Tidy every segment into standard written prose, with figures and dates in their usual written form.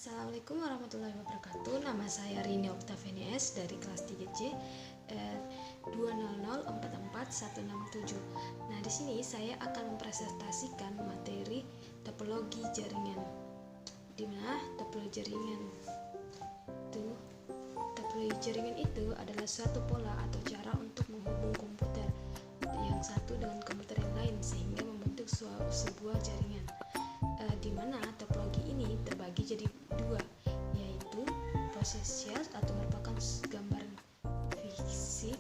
Assalamualaikum warahmatullahi wabarakatuh. Nama saya Rini Oktaveni S dari kelas 3C 200446167. Nah, di sini saya akan mempresentasikan materi topologi jaringan. Di mana topologi jaringan itu adalah suatu pola atau cara untuk menghubung komputer yang satu dengan komputer yang lain sehingga membentuk sebuah jaringan. Di mana topologi ini terbagi jadi dua, yaitu possessial atau merupakan gambaran fisik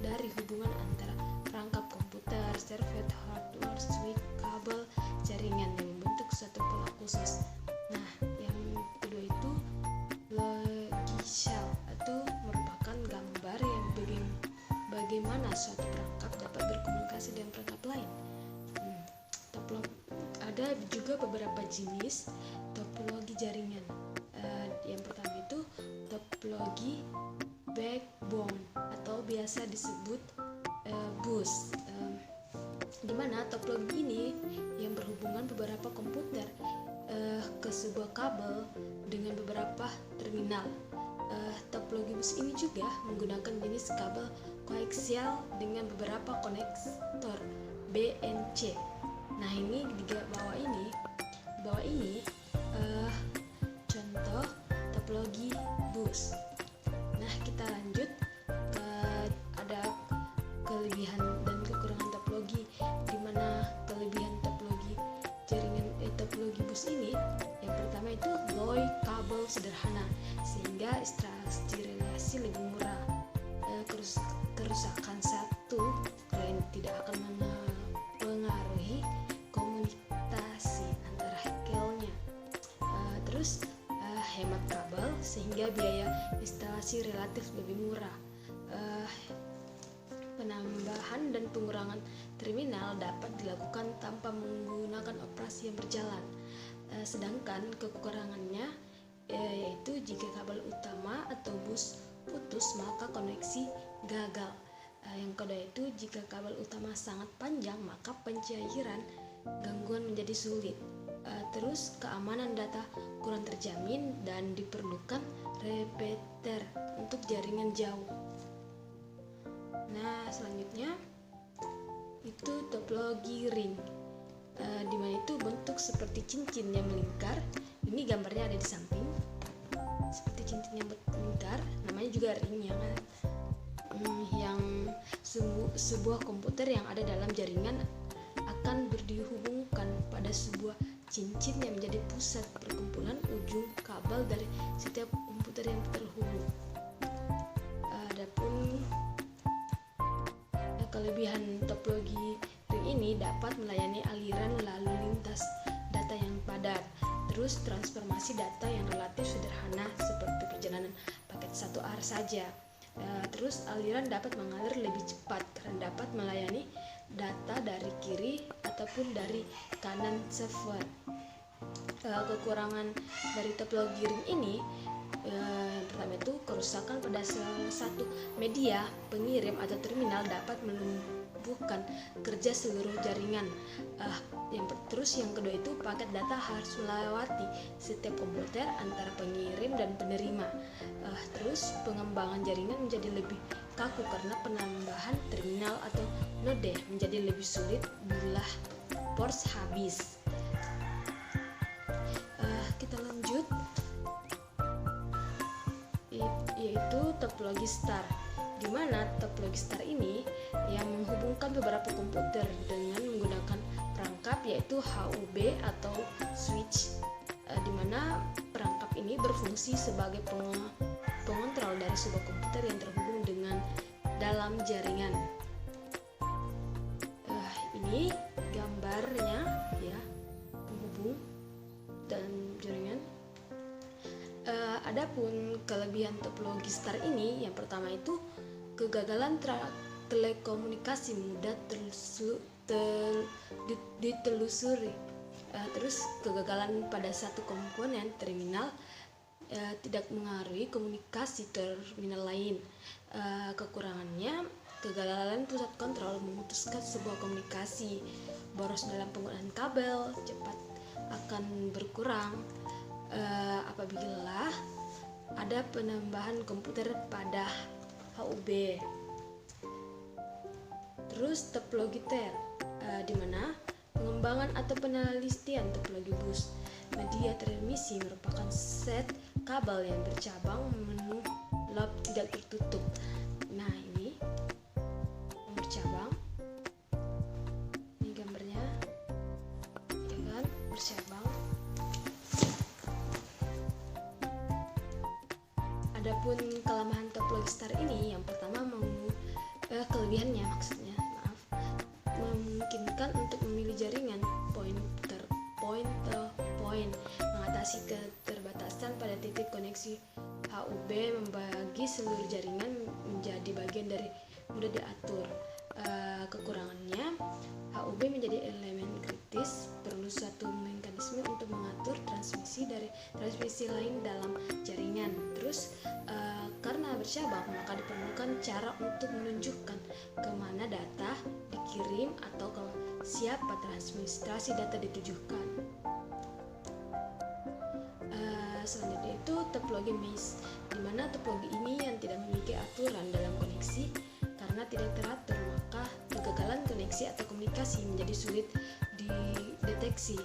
dari hubungan antara perangkap komputer, server, hardware, switch, kabel, jaringan yang membentuk suatu pola khusus. Nah, yang kedua itu logical atau merupakan gambar yang bagaimana suatu perangkap dapat berkomunikasi dengan perangkap lain. Ada juga beberapa jenis topologi jaringan. Yang pertama itu topologi backbone atau biasa disebut bus, di mana topologi ini yang berhubungan beberapa komputer ke sebuah kabel dengan beberapa terminal. Topologi bus ini juga menggunakan jenis kabel koaksial dengan beberapa konektor BNC. Nah, ini di bawah ini contoh topologi bus. Nah, kita lanjut ke ada kelebihan dan kekurangan topologi, di mana kelebihan topologi jaringan topologi bus ini yang pertama itu low kabel sederhana sehingga ekstraksi relasi lebih murah. Kerusakan satu lain tidak akan mempengaruhi komunikasi antara hekelnya. Terus hemat kabel sehingga biaya instalasi relatif lebih murah. Penambahan dan pengurangan terminal dapat dilakukan tanpa menggunakan operasi yang berjalan. Sedangkan kekurangannya yaitu jika kabel utama atau bus putus maka koneksi gagal. Yang kedua itu jika kabel utama sangat panjang maka pencairan gangguan menjadi sulit. Terus keamanan data kurang terjamin dan diperlukan repeater untuk jaringan jauh. Nah, selanjutnya itu topologi ring, di mana itu bentuk seperti cincin yang melingkar. Ini gambarnya ada di samping, seperti cincin yang melingkar, namanya juga ring yang sebuah komputer yang ada dalam jaringan akan dihubungkan pada sebuah cincin yang menjadi pusat perkumpulan ujung kabel dari setiap komputer yang terhubung. Adapun kelebihan topologi ring ini dapat melayani aliran lalu lintas data yang padat, terus transformasi data yang relatif sederhana seperti perjalanan paket satu arah saja. Terus aliran dapat mengalir lebih cepat karena dapat melayani data dari kiri ataupun dari kanan server. Kekurangan dari topologi ring ini yang pertama itu kerusakan pada salah satu media pengirim atau terminal dapat melumpuhkan kerja seluruh jaringan. Terus yang kedua itu paket data harus melewati setiap komputer antara pengirim dan penerima. Terus pengembangan jaringan menjadi lebih kaku karena penambahan terminal atau node menjadi lebih sulit bila pors habis. Kita lanjut, yaitu topologi star, di mana topologi star ini yang menghubungkan beberapa komputer dengan menggunakan perangkap yaitu HUB atau switch, di mana perangkap ini berfungsi sebagai pengontrol dari sebuah komputer yang terhubung dengan dalam jaringan. Ini gambarnya ya, penghubung dan jaringan. Adapun kelebihan topologi star ini yang pertama itu kegagalan telekomunikasi mudah ditelusuri. Terus kegagalan pada satu komponen terminal tidak mengaruhi komunikasi terminal lain. Kekurangannya kegagalan pusat kontrol memutuskan sebuah komunikasi, boros dalam penggunaan kabel cepat akan berkurang. apabila ada penambahan komputer pada HUB. Terus topologi TER, di mana pengembangan atau penelitian topologi bus media transmisi merupakan set kabel yang bercabang memenuhi lab tidak tertutup. Nah, ini yang bercabang. Ini gambarnya, ya kan, bercabang. Adapun kelemahan topologi STAR ini, yang pertama kelebihannya maksudnya, memungkinkan untuk memilih jaringan point to point, mengatasi keterbatasan pada titik koneksi HUB, membagi seluruh jaringan menjadi bagian dari mudah diatur. Kekurangannya, HUB menjadi elemen kritis, perlu suatu mekanisme untuk mengatur transmisi dari transmisi lain dalam jaringan. Terus karena bercabang, maka diperlukan cara untuk menunjukkan kemana data dikirim atau ke siapa transmigrasi data ditujukan. Selanjutnya itu topologi mesh, di mana topologi ini yang tidak memiliki aturan dalam koneksi. Karena tidak teratur, maka kegagalan koneksi atau komunikasi menjadi sulit dideteksi.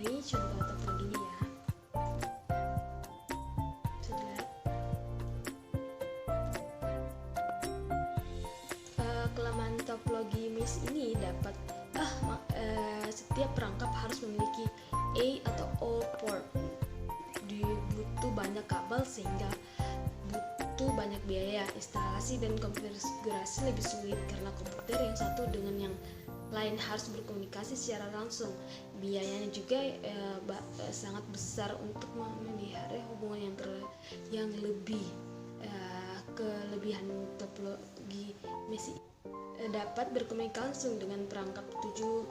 Ini contoh topologi ini ya. Kelemahan topologi mesh ini dapat setiap perangkap harus memiliki A atau O port. Butuh banyak kabel sehingga butuh banyak biaya. Instalasi dan konfigurasi lebih sulit karena komputer yang satu dengan yang lain harus berkomunikasi secara langsung. Biayanya juga sangat besar untuk memelihara hubungan yang lebih. Kelebihan topologi mesh dapat berkomunikasi langsung dengan perangkap tujuh.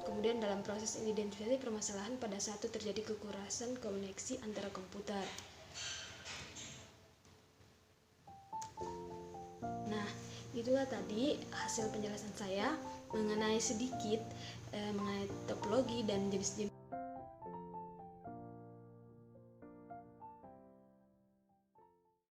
Kemudian dalam proses identifikasi permasalahan pada satu terjadi kekerasan koneksi antara komputer. Nah, itulah tadi hasil penjelasan saya mengenai sedikit mengenai topologi dan jenis-jenis